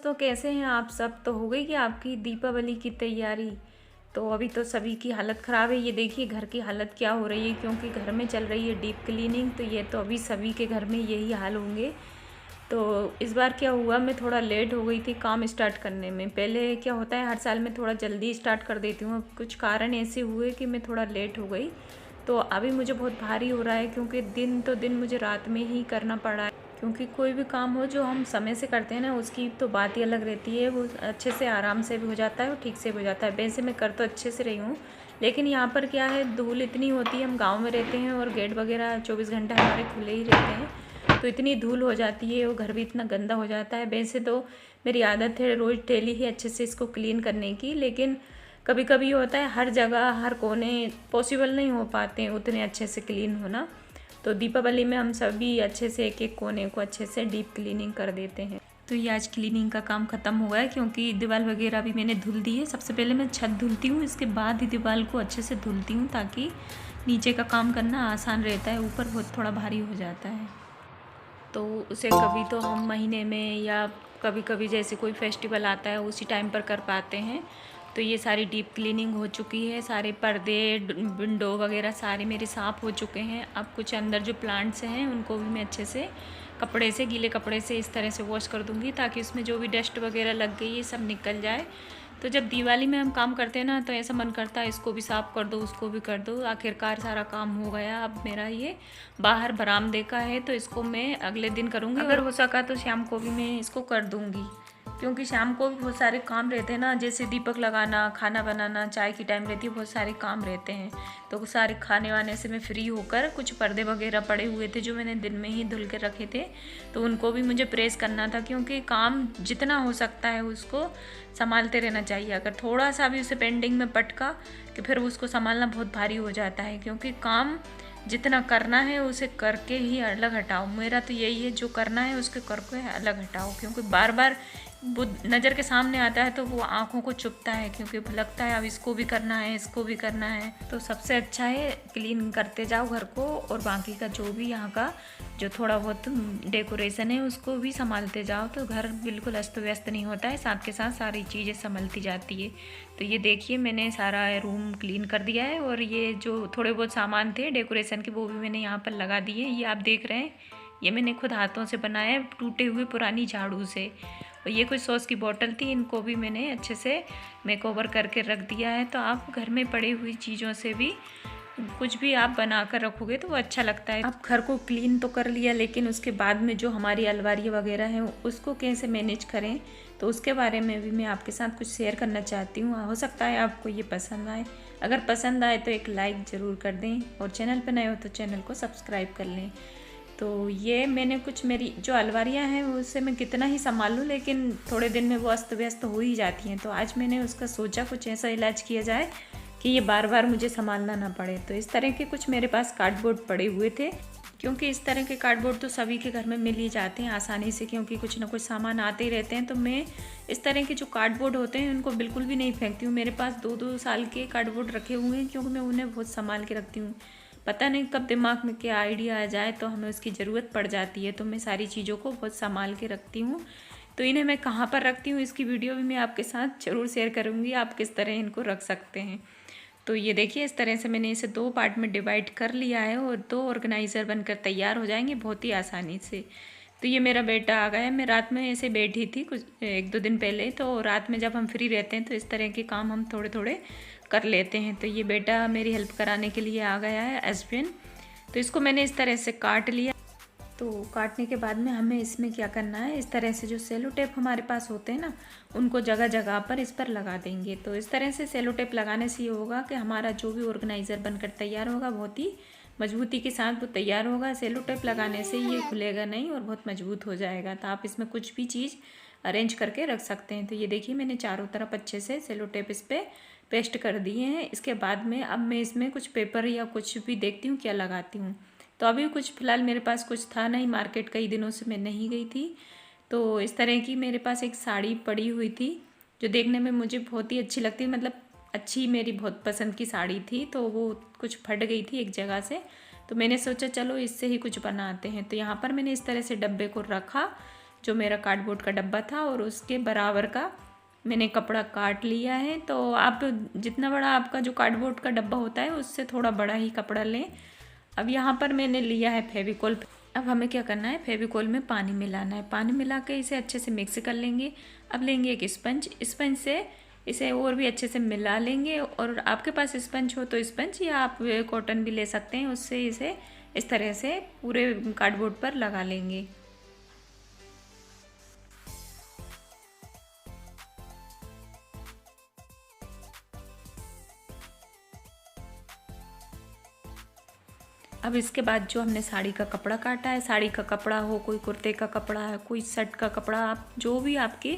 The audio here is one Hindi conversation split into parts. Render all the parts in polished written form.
दोस्तों, कैसे हैं आप सब। तो हो गई कि आपकी दीपावली की तैयारी। तो अभी तो सभी की हालत ख़राब है। ये देखिए घर की हालत क्या हो रही है, क्योंकि घर में चल रही है डीप क्लीनिंग। तो ये तो अभी सभी के घर में यही हाल होंगे। तो इस बार क्या हुआ, मैं थोड़ा लेट हो गई थी काम स्टार्ट करने में। पहले क्या होता है, हर साल मैं थोड़ा जल्दी स्टार्ट कर देती हूँ। कुछ कारण ऐसे हुए कि मैं थोड़ा लेट हो गई। तो अभी मुझे बहुत भारी हो रहा है, क्योंकि दिन तो दिन मुझे रात में ही करना पड़ा है। क्योंकि कोई भी काम हो जो हम समय से करते हैं ना, उसकी तो बात ही अलग रहती है। वो अच्छे से आराम से भी हो जाता है और ठीक से भी हो जाता है। वैसे मैं कर तो अच्छे से रही हूँ, लेकिन यहाँ पर क्या है, धूल इतनी होती है। हम गांव में रहते हैं और गेट वगैरह 24 घंटा हमारे खुले ही रहते हैं, तो इतनी धूल हो जाती है और घर भी इतना गंदा हो जाता है। वैसे तो मेरी आदत है रोज़ डेली ही अच्छे से इसको क्लीन करने की, लेकिन कभी कभी होता है हर जगह हर कोने पॉसिबल नहीं हो पाते हैं उतने अच्छे से क्लीन होना। तो दीपावली में हम सभी अच्छे से एक एक कोने को अच्छे से डीप क्लीनिंग कर देते हैं। तो ये आज क्लीनिंग का काम ख़त्म हुआ है, क्योंकि दीवार वगैरह भी मैंने धुल दी है। सबसे पहले मैं छत धुलती हूँ, इसके बाद ही दीवार को अच्छे से धुलती हूँ, ताकि नीचे का काम करना आसान रहता है। ऊपर बहुत थोड़ा भारी हो जाता है। तो उसे कभी तो हम महीने में या कभी कभी जैसे कोई फेस्टिवल आता है उसी टाइम पर कर पाते हैं। तो ये सारी डीप क्लीनिंग हो चुकी है। सारे पर्दे विंडो वगैरह सारे मेरे साफ़ हो चुके हैं। अब कुछ अंदर जो प्लांट्स हैं उनको भी मैं अच्छे से कपड़े से, गीले कपड़े से इस तरह से वॉश कर दूँगी, ताकि उसमें जो भी डस्ट वगैरह लग गई ये सब निकल जाए। तो जब दिवाली में हम काम करते हैं ना, तो ऐसा मन करता है इसको भी साफ़ कर दो, उसको भी कर दो। आखिरकार सारा काम हो गया। अब मेरा ये बाहर बरामदे का है, तो इसको मैं अगले दिन करूँगी। अगर हो सका तो शाम को भी मैं इसको कर दूँगी, क्योंकि शाम को भी बहुत सारे काम रहते हैं ना, जैसे दीपक लगाना, खाना बनाना, चाय की टाइम रहती है, बहुत सारे काम रहते हैं। तो सारे खाने वाने से मैं फ्री होकर कुछ पर्दे वगैरह पड़े हुए थे जो मैंने दिन में ही धुल के रखे थे, तो उनको भी मुझे प्रेस करना था। क्योंकि काम जितना हो सकता है उसको संभालते रहना चाहिए। अगर थोड़ा सा भी उसे पेंडिंग में पटका कि फिर उसको संभालना बहुत भारी हो जाता है। क्योंकि काम जितना करना है उसे करके ही अलग हटाओ। मेरा तो यही है, जो करना है उसके करके अलग हटाओ। क्योंकि बार बार वो नज़र के सामने आता है तो वो आँखों को चुभता है, क्योंकि लगता है अब इसको भी करना है, इसको भी करना है। तो सबसे अच्छा है क्लीन करते जाओ घर को, और बाकी का जो भी यहाँ का जो थोड़ा बहुत डेकोरेशन है उसको भी संभालते जाओ, तो घर बिल्कुल अस्त व्यस्त नहीं होता है। साथ के साथ सारी चीज़ें संभलती जाती है। तो ये देखिए मैंने सारा रूम क्लीन कर दिया है, और ये जो थोड़े बहुत सामान थे डेकोरेशन के वो भी मैंने यहाँ पर लगा दिए। ये आप देख रहे हैं, ये मैंने खुद हाथों से बनाया है, टूटे हुए पुरानी झाड़ू से। और ये कुछ सॉस की बोतल थी, इनको भी मैंने अच्छे से मेकओवर करके रख दिया है। तो आप घर में पड़ी हुई चीज़ों से भी कुछ भी आप बना कर रखोगे तो वो अच्छा लगता है। आप घर को क्लीन तो कर लिया, लेकिन उसके बाद में जो हमारी अलमारी वगैरह हैं उसको कैसे मैनेज करें, तो उसके बारे में भी मैं आपके साथ कुछ शेयर करना चाहती हूँ। हो सकता है आपको ये पसंद आए। अगर पसंद आए तो एक लाइक ज़रूर कर दें, और चैनल पर नए हो तो चैनल को सब्सक्राइब कर लें। तो ये मैंने कुछ, मेरी जो अलमारियाँ हैं उससे मैं कितना ही संभाल लूँ, लेकिन थोड़े दिन में वो अस्त व्यस्त हो ही जाती हैं। तो आज मैंने उसका सोचा कुछ ऐसा इलाज किया जाए कि ये बार बार मुझे संभालना ना पड़े। तो इस तरह के कुछ मेरे पास कार्डबोर्ड पड़े हुए थे, क्योंकि इस तरह के कार्डबोर्ड तो सभी के घर में मिल ही जाते हैं आसानी से, क्योंकि कुछ ना कुछ सामान आते ही रहते हैं। तो मैं इस तरह के जो कार्डबोर्ड होते हैं उनको बिल्कुल भी नहीं फेंकती हूँ। मेरे पास 2-2 साल के कार्डबोर्ड रखे हुए हैं, क्योंकि मैं उन्हें बहुत संभाल के रखती हूँ। पता नहीं कब दिमाग में क्या आइडिया आ जाए तो हमें उसकी ज़रूरत पड़ जाती है। तो मैं सारी चीज़ों को बहुत संभाल के रखती हूँ। तो इन्हें मैं कहाँ पर रखती हूँ इसकी वीडियो भी मैं आपके साथ ज़रूर शेयर करूँगी, आप किस तरह इनको रख सकते हैं। तो ये देखिए इस तरह से मैंने इसे 2 पार्ट में डिवाइड कर लिया है, और 2 ऑर्गेनाइज़र बनकर तैयार हो जाएंगे बहुत ही आसानी से। तो ये मेरा बेटा आ गया। मैं रात में ऐसे बैठी थी कुछ 1-2 दिन पहले। तो रात में जब हम फ्री रहते हैं तो इस तरह के काम हम थोड़े थोड़े कर लेते हैं। तो ये बेटा मेरी हेल्प कराने के लिए आ गया है, एस्पिन। तो इसको मैंने इस तरह से काट लिया। तो काटने के बाद में हमें इसमें क्या करना है, इस तरह से जो सेलो टेप हमारे पास होते हैं ना, उनको जगह जगह पर इस पर लगा देंगे। तो इस तरह से सेलो टेप लगाने से ये होगा कि हमारा जो भी ऑर्गेनाइज़र बनकर तैयार होगा बहुत ही मजबूती के साथ वो तैयार होगा। सेलो टेप लगाने से ये खुलेगा नहीं और बहुत मजबूत हो जाएगा। तो आप इसमें कुछ भी चीज़ अरेंज करके रख सकते हैं। तो ये देखिए मैंने चारों तरफ अच्छे से सेलो टेप इस पर पेस्ट कर दिए हैं। इसके बाद में अब मैं इसमें कुछ पेपर या कुछ भी देखती हूँ क्या लगाती हूँ। तो अभी कुछ फ़िलहाल मेरे पास कुछ था नहीं, मार्केट कई दिनों से मैं नहीं गई थी। तो इस तरह की मेरे पास एक साड़ी पड़ी हुई थी जो देखने में मुझे बहुत ही अच्छी लगती, मतलब अच्छी, मेरी बहुत पसंद की साड़ी थी। तो वो कुछ फट गई थी एक जगह से, तो मैंने सोचा चलो इससे ही कुछ बनाते हैं। तो यहाँ पर मैंने इस तरह से डब्बे को रखा जो मेरा कार्डबोर्ड का डब्बा था और उसके बराबर का मैंने कपड़ा काट लिया है। तो आप जितना बड़ा आपका जो कार्डबोर्ड का डब्बा होता है उससे थोड़ा बड़ा ही कपड़ा लें। अब यहाँ पर मैंने लिया है फेविकोल। अब हमें क्या करना है, फेविकोल में पानी मिलाना है। पानी मिला के इसे अच्छे से मिक्स कर लेंगे। अब लेंगे एक स्पंज, स्पंज से इसे और भी अच्छे से मिला लेंगे। और आपके पास स्पंज हो तो स्पंज, या आप कॉटन भी ले सकते हैं, उससे इसे इस तरह से पूरे कार्डबोर्ड पर लगा लेंगे। अब इसके बाद जो हमने साड़ी का कपड़ा काटा है, साड़ी का कपड़ा हो, कोई कुर्ते का कपड़ा है, कोई शर्ट का कपड़ा, आप जो भी आपके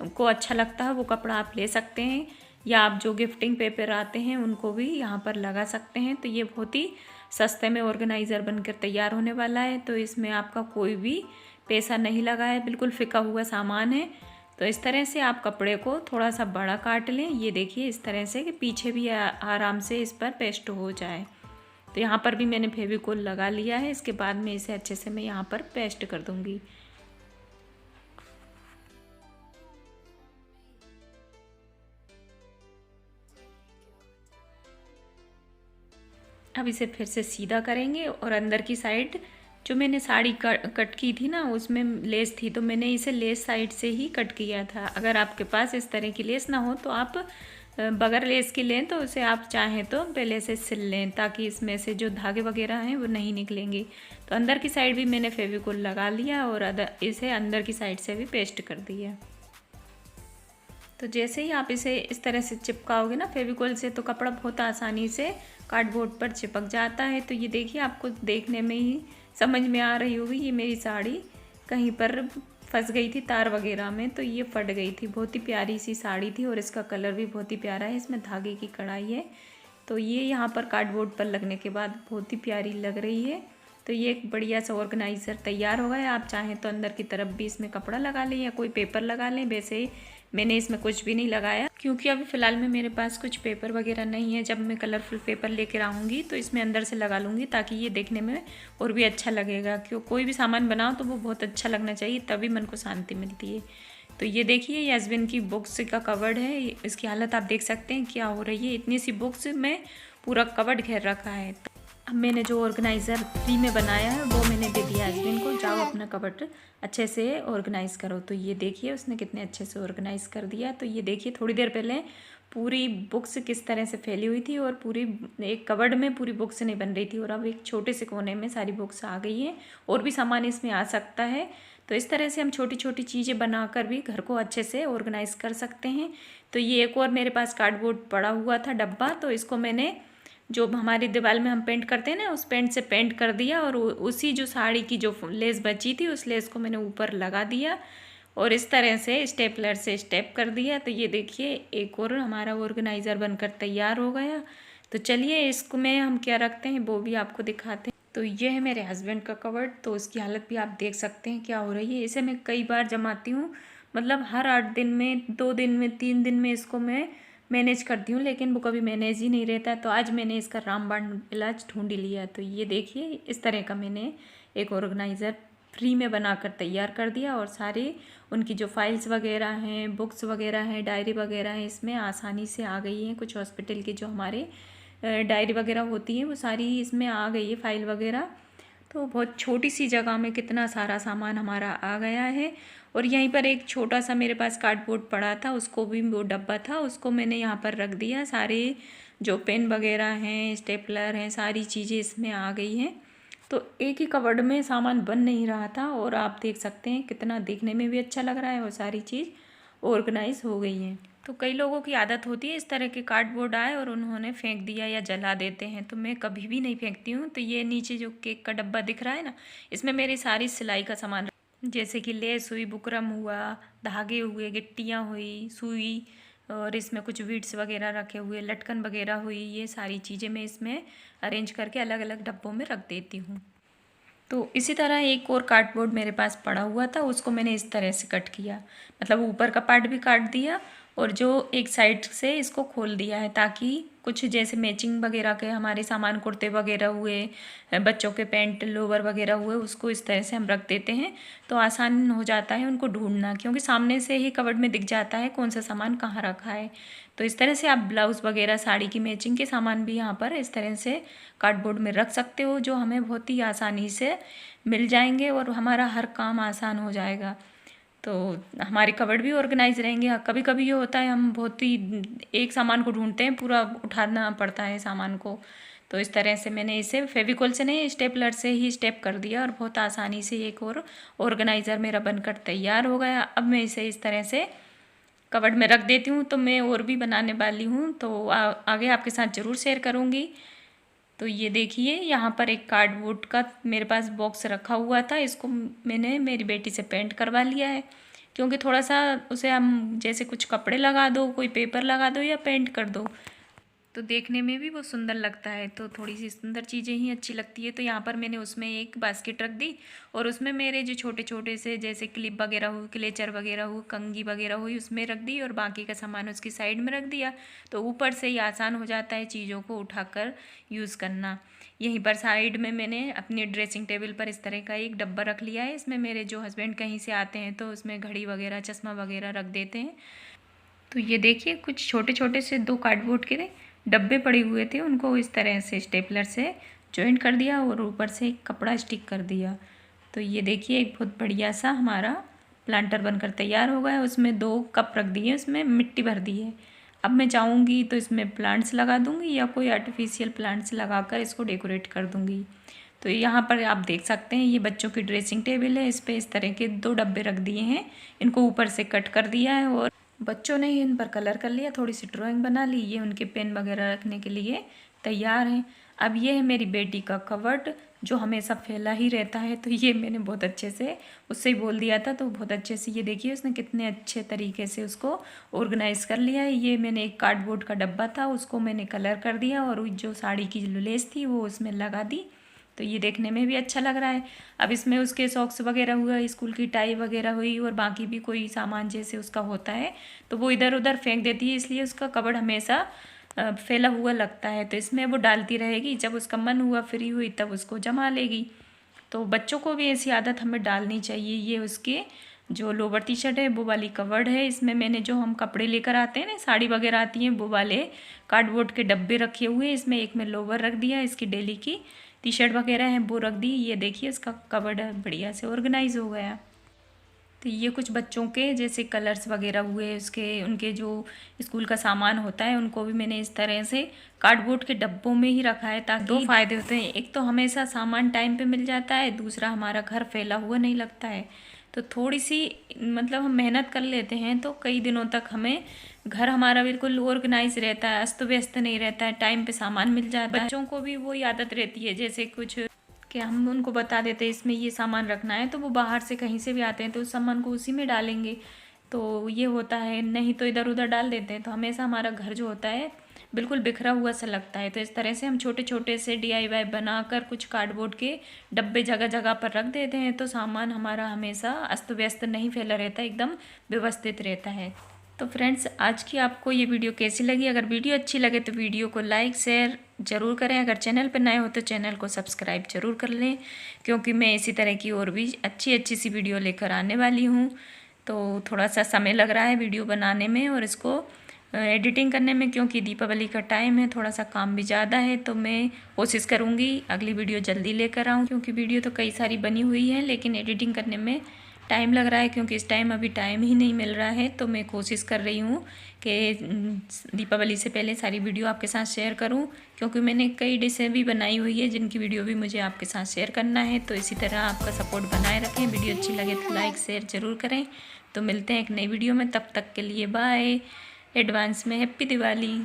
को अच्छा लगता है वो कपड़ा आप ले सकते हैं। या आप जो गिफ्टिंग पेपर आते हैं उनको भी यहाँ पर लगा सकते हैं। तो ये बहुत ही सस्ते में ऑर्गेनाइज़र बनकर तैयार होने वाला है। तो इसमें आपका कोई भी पैसा नहीं लगा है, बिल्कुल फिका हुआ सामान है। तो इस तरह से आप कपड़े को थोड़ा सा बड़ा काट लें। ये देखिए इस तरह से कि पीछे भी आराम से इस पर पेस्ट हो जाए। तो यहाँ पर भी मैंने फेविकोल लगा लिया है। इसके बाद में इसे अच्छे से मैं यहाँ पर पेस्ट कर दूँगी। अब इसे फिर से सीधा करेंगे और अंदर की साइड जो मैंने साड़ी कट की थी ना, उसमें लेस थी, तो मैंने इसे लेस साइड से ही कट किया था। अगर आपके पास इस तरह की लेस ना हो तो आप बगैर लेस की लें, तो उसे आप चाहें तो पहले से सिल लें, ताकि इसमें से जो धागे वगैरह हैं वो नहीं निकलेंगे। तो अंदर की साइड भी मैंने फेविकोल लगा लिया और इसे अंदर की साइड से भी पेस्ट कर दिया। तो जैसे ही आप इसे इस तरह से चिपकाओगे ना फेविकोल से, तो कपड़ा बहुत आसानी से कार्डबोर्ड पर चिपक जाता है। तो ये देखिए, आपको देखने में ही समझ में आ रही होगी, ये मेरी साड़ी कहीं पर फंस गई थी तार वगैरह में, तो ये फट गई थी। बहुत ही प्यारी सी साड़ी थी और इसका कलर भी बहुत ही प्यारा है, इसमें धागे की कढ़ाई है। तो ये यहाँ पर कार्डबोर्ड पर लगने के बाद बहुत ही प्यारी लग रही है। तो ये एक बढ़िया सा ऑर्गेनाइज़र तैयार हो गया। आप चाहें तो अंदर की तरफ भी इसमें कपड़ा लगा लें या कोई पेपर लगा लें। वैसे मैंने इसमें कुछ भी नहीं लगाया, क्योंकि अभी फ़िलहाल में मेरे पास कुछ पेपर वगैरह नहीं है। जब मैं कलरफुल पेपर लेकर आऊँगी तो इसमें अंदर से लगा लूँगी, ताकि ये देखने में और भी अच्छा लगेगा। क्यों, कोई भी सामान बनाओ तो वो बहुत अच्छा लगना चाहिए, तभी मन को शांति मिलती है। तो ये देखिए, ये हस्बैंड की बुक्स का कवर्ड है। इसकी हालत आप देख सकते हैं क्या हो रही है। इतनी सी बुक्स में पूरा कवर्ड घेर रखा है। अब मैंने जो ऑर्गेनाइज़र फ्री में बनाया है वो मैंने दे दिया हस्बैंड को, जाओ अपना कबर्ड अच्छे से ऑर्गेनाइज़ करो। तो ये देखिए उसने कितने अच्छे से ऑर्गेनाइज़ कर दिया। तो ये देखिए, थोड़ी देर पहले पूरी बुक्स किस तरह से फैली हुई थी और पूरी एक कबर्ड में पूरी बुक्स नहीं बन रही थी, और अब एक छोटे से कोने में सारी बुक्स आ गई हैं। और भी सामान इसमें आ सकता है। तो इस तरह से हम छोटी छोटी चीज़ें बनाकर भी घर को अच्छे से ऑर्गेनाइज़ कर सकते हैं। तो ये एक और मेरे पास कार्डबोर्ड पड़ा हुआ था डब्बा, तो इसको मैंने जो हमारी दीवार में हम पेंट करते हैं ना, उस पेंट से पेंट कर दिया। और उसी जो साड़ी की जो लेस बची थी उस लेस को मैंने ऊपर लगा दिया और इस तरह से स्टेपलर से स्टेप कर दिया। तो ये देखिए, एक और हमारा ऑर्गेनाइज़र बनकर तैयार हो गया। तो चलिए इसको में हम क्या रखते हैं वो भी आपको दिखाते हैं। तो ये है मेरे हस्बैंड का कवर्ड। तो उसकी हालत भी आप देख सकते हैं क्या हो रही है। इसे मैं कई बार जमाती हूँ, मतलब हर 8 दिन में, 2 दिन में, 3 दिन में इसको मैं मैनेज करती हूँ, लेकिन वो कभी मैनेज ही नहीं रहता। तो आज मैंने इसका रामबाण इलाज ढूंढ लिया। तो ये देखिए, इस तरह का मैंने एक ऑर्गेनाइज़र फ्री में बनाकर तैयार कर दिया। और सारी उनकी जो फाइल्स वगैरह हैं, बुक्स वगैरह हैं, डायरी वगैरह हैं, इसमें आसानी से आ गई हैं। कुछ हॉस्पिटल की जो हमारे डायरी वगैरह होती हैं वो सारी इसमें आ गई है, फाइल वगैरह। तो बहुत छोटी सी जगह में कितना सारा सामान हमारा आ गया है। और यहीं पर एक छोटा सा मेरे पास कार्डबोर्ड पड़ा था, उसको भी, वो डब्बा था, उसको मैंने यहाँ पर रख दिया। सारे जो पेन वगैरह हैं, स्टेपलर हैं, सारी चीज़ें इसमें आ गई हैं। तो एक ही कवर्ड में सामान बन नहीं रहा था, और आप देख सकते हैं कितना देखने में भी अच्छा लग रहा है और सारी चीज़ ऑर्गेनाइज हो गई हैं। तो कई लोगों की आदत होती है, इस तरह के कार्डबोर्ड आए और उन्होंने फेंक दिया या जला देते हैं। तो मैं कभी भी नहीं फेंकती हूँ। तो ये नीचे जो केक का डब्बा दिख रहा है ना, इसमें मेरी सारी सिलाई का सामान, जैसे कि लेस हुई, बुकरम हुआ, धागे हुए, गिट्टियाँ हुई, सुई, और इसमें कुछ बीड्स वगैरह रखे हुए, लटकन वगैरह हुई, ये सारी चीज़ें मैं इसमें अरेंज करके अलग अलग डब्बों में रख देती हूँ। तो इसी तरह एक और कार्डबोर्ड मेरे पास पड़ा हुआ था, उसको मैंने इस तरह से कट किया, मतलब ऊपर का पार्ट भी काट दिया और जो एक साइड से इसको खोल दिया है ताकि कुछ जैसे मैचिंग वगैरह के हमारे सामान कुर्ते वगैरह हुए, बच्चों के पैंट लोवर वगैरह हुए, उसको इस तरह से हम रख देते हैं तो आसान हो जाता है उनको ढूंढना, क्योंकि सामने से ही कवर्ड में दिख जाता है कौन सा सामान कहाँ रखा है। तो इस तरह से आप ब्लाउज़ वगैरह साड़ी की मैचिंग के सामान भी यहाँ पर इस तरह से कार्डबोर्ड में रख सकते हो, जो हमें बहुत ही आसानी से मिल जाएंगे और हमारा हर काम आसान हो जाएगा। तो हमारे कवर्ड भी ऑर्गेनाइज रहेंगे। कभी कभी ये होता है हम बहुत ही एक सामान को ढूंढते हैं, पूरा उठाना पड़ता है सामान को। तो इस तरह से मैंने इसे फेविकॉल से नहीं, स्टेपलर से ही स्टेप कर दिया और बहुत आसानी से एक और ऑर्गेनाइज़र मेरा बनकर तैयार हो गया। अब मैं इसे इस तरह से कवर्ड में रख देती हूँ। तो मैं और भी बनाने वाली हूँ, तो आगे आपके साथ ज़रूर शेयर करूँगी। तो ये देखिए यहाँ पर एक कार्डबोर्ड का मेरे पास बॉक्स रखा हुआ था, इसको मैंने मेरी बेटी से पेंट करवा लिया है, क्योंकि थोड़ा सा उसे हम जैसे कुछ कपड़े लगा दो, कोई पेपर लगा दो या पेंट कर दो तो देखने में भी वो सुंदर लगता है। तो थोड़ी सी सुंदर चीज़ें ही अच्छी लगती है। तो यहाँ पर मैंने उसमें एक बास्केट रख दी और उसमें मेरे जो छोटे छोटे से जैसे क्लिप वगैरह हुई, क्लेचर वगैरह हुई, कंघी वगैरह हुई, उसमें रख दी और बाकी का सामान उसकी साइड में रख दिया। तो ऊपर से ही आसान हो जाता है चीज़ों को उठाकर यूज़ करना। यहीं पर साइड में मैंने अपनी ड्रेसिंग टेबल पर इस तरह का एक डब्बा रख लिया है। इसमें मेरे जो हस्बैंड कहीं से आते हैं तो उसमें घड़ी वगैरह, चश्मा वगैरह रख देते हैं। तो ये देखिए कुछ छोटे छोटे से 2 कार्डबोर्ड के डब्बे पड़े हुए थे, उनको इस तरह से स्टेपलर से जॉइंट कर दिया और ऊपर से एक कपड़ा स्टिक कर दिया। तो ये देखिए एक बहुत बढ़िया सा हमारा प्लांटर बनकर तैयार हो गया। उसमें 2 कप रख दिए, उसमें मिट्टी भर दी है। अब मैं चाहूँगी तो इसमें प्लांट्स लगा दूँगी या कोई आर्टिफिशियल प्लांट्स लगाकर इसको डेकोरेट कर दूँगी। तो यहाँ पर आप देख सकते हैं ये बच्चों की ड्रेसिंग टेबल है, इस पर इस तरह के 2 डब्बे रख दिए हैं, इनको ऊपर से कट कर दिया है और बच्चों ने इन पर कलर कर लिया, थोड़ी सी ड्राइंग बना ली। ये उनके पेन वगैरह रखने के लिए तैयार हैं। अब ये है मेरी बेटी का कवर्ड जो हमेशा फैला ही रहता है। तो ये मैंने बहुत अच्छे से उससे ही बोल दिया था, तो बहुत अच्छे से ये देखिए उसने कितने अच्छे तरीके से उसको ऑर्गेनाइज़ कर लिया है। ये मैंने एक कार्डबोर्ड का डब्बा था, उसको मैंने कलर कर दिया और जो साड़ी की जो लेस थी वो उसमें लगा दी। तो ये देखने में भी अच्छा लग रहा है। अब इसमें उसके सॉक्स वगैरह हुआ, स्कूल की टाई वगैरह हुई और बाकी भी कोई सामान जैसे उसका होता है तो वो इधर उधर फेंक देती है, इसलिए उसका कबर्ड हमेशा फैला हुआ लगता है। तो इसमें वो डालती रहेगी, जब उसका मन हुआ फ्री हुई तब उसको जमा लेगी। तो बच्चों को भी ऐसी आदत हमें डालनी चाहिए। ये उसके जो लोअर टी शर्ट है वो वाली कवर्ड है। इसमें मैंने जो हम कपड़े लेकर आते हैं ना, साड़ी वगैरह आती हैं, वो वाले कार्डबोर्ड के डब्बे रखे हुए हैं। इसमें एक में लोअर रख दिया, इसकी डेली की टी शर्ट वगैरह हैं वो रख दी। ये देखिए इसका कवर्ड बढ़िया से ऑर्गेनाइज हो गया। तो ये कुछ बच्चों के जैसे कलर्स वगैरह हुए, उसके उनके जो स्कूल का सामान होता है उनको भी मैंने इस तरह से कार्डबोर्ड के डब्बों में ही रखा है, ताकि 2 फ़ायदे होते हैं। एक तो हमेशा सामान टाइम पे मिल जाता है, दूसरा हमारा घर फैला हुआ नहीं लगता है। तो थोड़ी सी मतलब हम मेहनत कर लेते हैं तो कई दिनों तक हमें घर हमारा बिल्कुल ऑर्गेनाइज रहता है, अस्त व्यस्त नहीं रहता है, टाइम पे सामान मिल जाता है। बच्चों को भी वही आदत रहती है जैसे कुछ कि हम उनको बता देते हैं इसमें ये सामान रखना है, तो वो बाहर से कहीं से भी आते हैं तो उस सामान को उसी में डालेंगे। तो ये होता है, नहीं तो इधर उधर डाल देते हैं, तो हमेशा हमारा घर जो होता है बिल्कुल बिखरा हुआ सा लगता है। तो इस तरह से हम छोटे छोटे से DIY बनाकर कुछ कार्डबोर्ड के डब्बे जगह जगह पर रख देते हैं, तो सामान हमारा हमेशा अस्त व्यस्त नहीं फैला रहता, एकदम व्यवस्थित रहता है। तो फ्रेंड्स आज की आपको ये वीडियो कैसी लगी? अगर वीडियो अच्छी लगे तो वीडियो को लाइक शेयर ज़रूर करें। अगर चैनल पर नए हो तो चैनल को सब्सक्राइब ज़रूर कर लें, क्योंकि मैं इसी तरह की और भी अच्छी अच्छी सी वीडियो लेकर आने वाली हूँ। तो थोड़ा सा समय लग रहा है वीडियो बनाने में और इसको एडिटिंग करने में, क्योंकि दीपावली का टाइम है, थोड़ा सा काम भी ज़्यादा है। तो मैं कोशिश करूँगी अगली वीडियो जल्दी लेकर आऊँ, क्योंकि वीडियो तो कई सारी बनी हुई है लेकिन एडिटिंग करने में टाइम लग रहा है, क्योंकि इस टाइम अभी टाइम ही नहीं मिल रहा है। तो मैं कोशिश कर रही हूँ कि दीपावली से पहले सारी वीडियो आपके साथ शेयर करूँ, क्योंकि मैंने कई डिशें भी बनाई हुई है जिनकी वीडियो भी मुझे आपके साथ शेयर करना है। तो इसी तरह आपका सपोर्ट बनाए रखें, वीडियो अच्छी लगे तो लाइक शेयर ज़रूर करें। तो मिलते हैं एक नई वीडियो में, तब तक के लिए बाय। एडवांस में हैप्पी दिवाली।